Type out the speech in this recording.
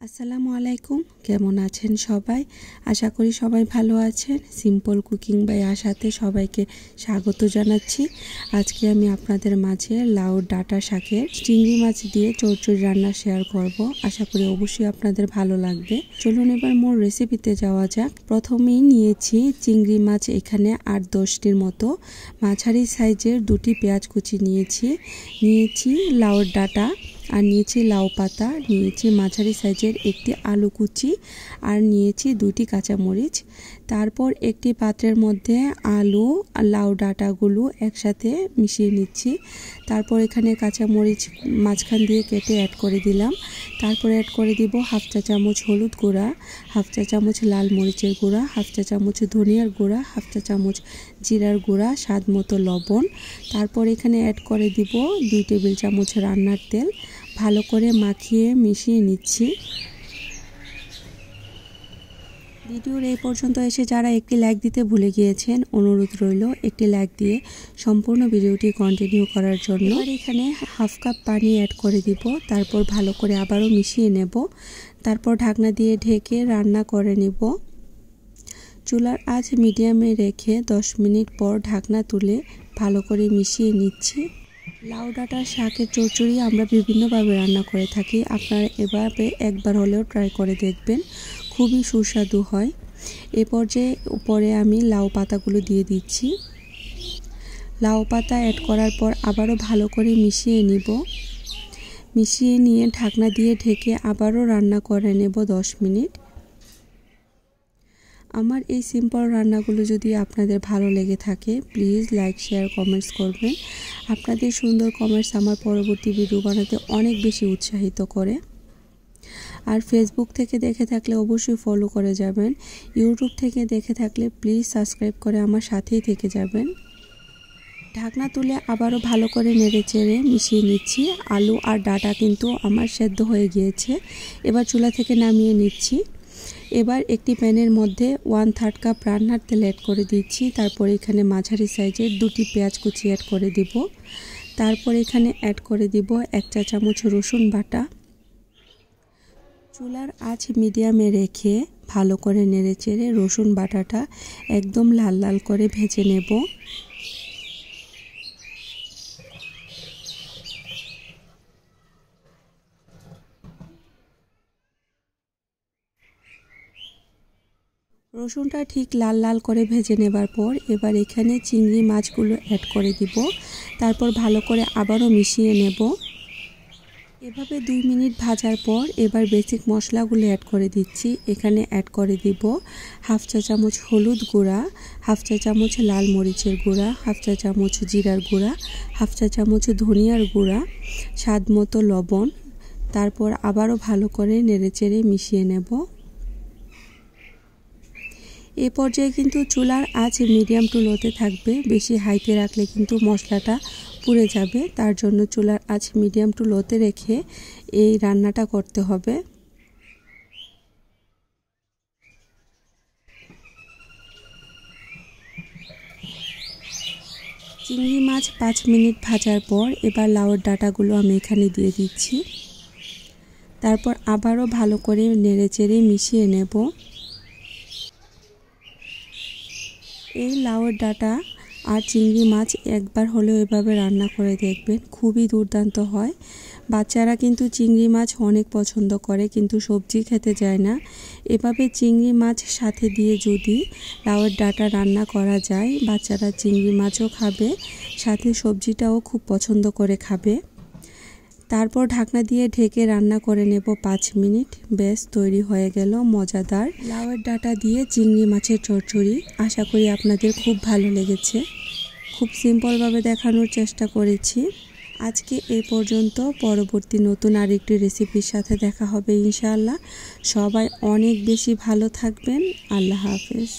আসসালামু আলাইকুম, কেমন আছেন সবাই? আশা করি সবাই ভালো আছেন। সিম্পল কুকিং বাই আশাতে সবাইকে স্বাগত জানাচ্ছি। আজকে আমি আপনাদের মাঝে লাউ ডাঁটা শাকের চিংড়ি মাছ দিয়ে চচ্চড়ি রান্না শেয়ার করব। আশা করি অবশ্যই আপনাদের ভালো লাগবে। চলুন এবার মোর রেসিপিতে যাওয়া যাক। প্রথমেই নিয়েছি চিংড়ি মাছ, এখানে ৮-১০টির মতো। মাঝারি সাইজের 2টি পেঁয়াজ কুচি নিয়েছি লাউর ডাঁটা, আর নিয়েছি লাউ পাতা, নিয়েছি মাঝারি সাইজের একটি আলু কুচি, আর নিয়েছি 2টি কাঁচামরিচ। তারপর একটি পাত্রের মধ্যে আলু আর লাউ ডাঁটাগুলো একসাথে মিশিয়ে নিচ্ছি। তারপর এখানে কাঁচামরিচ মাঝখান দিয়ে কেটে অ্যাড করে দিলাম। তারপর অ্যাড করে দিব 1/2 চা চামচ হলুদ গুঁড়া, 1/2 চা চামচ লাল মরিচের গুঁড়া, 1/2 চা চামচ ধনিয়ার গুঁড়া, 1/2 চা চামচ জিরার গুঁড়া, স্বাদ মতো লবণ। তারপর এখানে অ্যাড করে দিব 2 টেবিল চামচ রান্নার তেল। ভালো করে মাখিয়ে মিশিয়ে নিচ্ছি। ভিডিওর এই পর্যন্ত এসে যারা একটি লাইক দিতে ভুলে গিয়েছেন, অনুরোধ রইল একটি লাইক দিয়ে সম্পূর্ণ ভিডিওটি কন্টিনিউ করার জন্য। আর এখানে 1/2 কাপ পানি অ্যাড করে দিব। তারপর ভালো করে আবারও মিশিয়ে নেব। তারপর ঢাকনা দিয়ে ঢেকে রান্না করে নেব। চুলার আঁচ মিডিয়ামে রেখে 10 মিনিট পর ঢাকনা তুলে ভালো করে মিশিয়ে নিচ্ছি। লাউ ডাঁটা শাকের চচ্চড়ি আমরা বিভিন্নভাবে রান্না করে থাকি। আপনারা এভাবে একবার হলেও ট্রাই করে দেখবেন, খুবই সুস্বাদু হয়। এ পর্যায়ে উপরে আমি লাউ পাতাগুলো দিয়ে দিচ্ছি। লাউ পাতা অ্যাড করার পর আবারও ভালো করে মিশিয়ে নিব। মিশিয়ে নিয়ে ঢাকনা দিয়ে ঢেকে আবারও রান্না করে নেব 10 মিনিট। আমার এই সিম্পল রান্নাগুলো যদি আপনাদের ভালো লেগে থাকে, প্লিজ লাইক, শেয়ার, কমেন্টস করবেন। আপনাদের সুন্দর কমেন্টস আমার পরবর্তী ভিডিও বানাতে অনেক বেশি উৎসাহিত করে। আর ফেসবুক থেকে দেখে থাকলে অবশ্যই ফলো করে যাবেন। ইউটিউব থেকে দেখে থাকলে প্লিজ সাবস্ক্রাইব করে আমার সাথেই থেকে যাবেন। ঢাকনা তুলে আবারও ভালো করে নেড়েচেড়ে মিশিয়ে নিচ্ছি। আলু আর ডাঁটা কিন্তু আমার সেদ্ধ হয়ে গিয়েছে। এবার চুলা থেকে নামিয়ে নিচ্ছি। এবার একটি প্যানের মধ্যে 1/3 কাপ রান্নার তেল অ্যাড করে দিচ্ছি। তারপর এখানে মাঝারি সাইজের 2টি পেঁয়াজ কুচি অ্যাড করে দিব। তারপর এখানে অ্যাড করে দিব 1 চা চামচ রসুন বাটা। চুলার আঁচ মিডিয়ামে রেখে ভালো করে নেড়েচেড়ে রসুন বাটাটা একদম লাল লাল করে ভেজে নেব। রসুনটা ঠিক লাল লাল করে ভেজে নেবার পর এবার এখানে চিংড়ি মাছগুলো অ্যাড করে দিব। তারপর ভালো করে আবারও মিশিয়ে নেব। এভাবে 2 মিনিট ভাজার পর এবার বেসিক মশলাগুলো অ্যাড করে দিচ্ছি। এখানে অ্যাড করে দিব 1/2 চা চামচ হলুদ গুঁড়া, 1/2 চা চামচ লাল মরিচের গুঁড়া, 1/2 চা চামচ জিরার গুঁড়া, 1/2 চা চামচ ধনিয়ার গুঁড়া, স্বাদ মতো লবণ। তারপর আবারও ভালো করে নেড়েচেড়ে মিশিয়ে নেব। এ পর্যায়ে কিন্তু চুলার আঁচ মিডিয়াম টু লোতে থাকবে। বেশি হাইতে রাখলে কিন্তু মশলাটা পুড়ে যাবে। তার জন্য চুলার আঁচ মিডিয়াম টু লোতে রেখে এই রান্নাটা করতে হবে। চিংড়ি মাছ 5 মিনিট ভাজার পর এবার লাউয়ের ডাঁটাগুলো আমি এখানে দিয়ে দিচ্ছি। তারপর আবারও ভালো করে নেড়েচেড়ে মিশিয়ে নেব। এই লাউয়ের ডাঁটা আর চিংড়ি মাছ একবার হলেও এভাবে রান্না করে দেখবেন, খুবই দুর্দান্ত হয়। বাচ্চারা কিন্তু চিংড়ি মাছ অনেক পছন্দ করে, কিন্তু সবজি খেতে চায় না। এভাবে চিংড়ি মাছ সাথে দিয়ে যদি লাউয়ের ডাঁটা রান্না করা যায়, বাচ্চারা চিংড়ি মাছও খাবে, সাথে সবজিটাও খুব পছন্দ করে খাবে। তারপর ঢাকনা দিয়ে ঢেকে রান্না করে নেব 5 মিনিট। বেশ, তৈরি হয়ে গেল মজাদার লাউয়ের ডাঁটা দিয়ে চিংড়ি মাছের চচ্চড়ি। আশা করি আপনাদের খুব ভালো লেগেছে। খুব সিম্পলভাবে দেখানোর চেষ্টা করেছি। আজকে এই পর্যন্ত। পরবর্তী নতুন আরেকটি রেসিপির সাথে দেখা হবে ইনশাআল্লাহ। সবাই অনেক বেশি ভালো থাকবেন। আল্লাহ হাফেজ।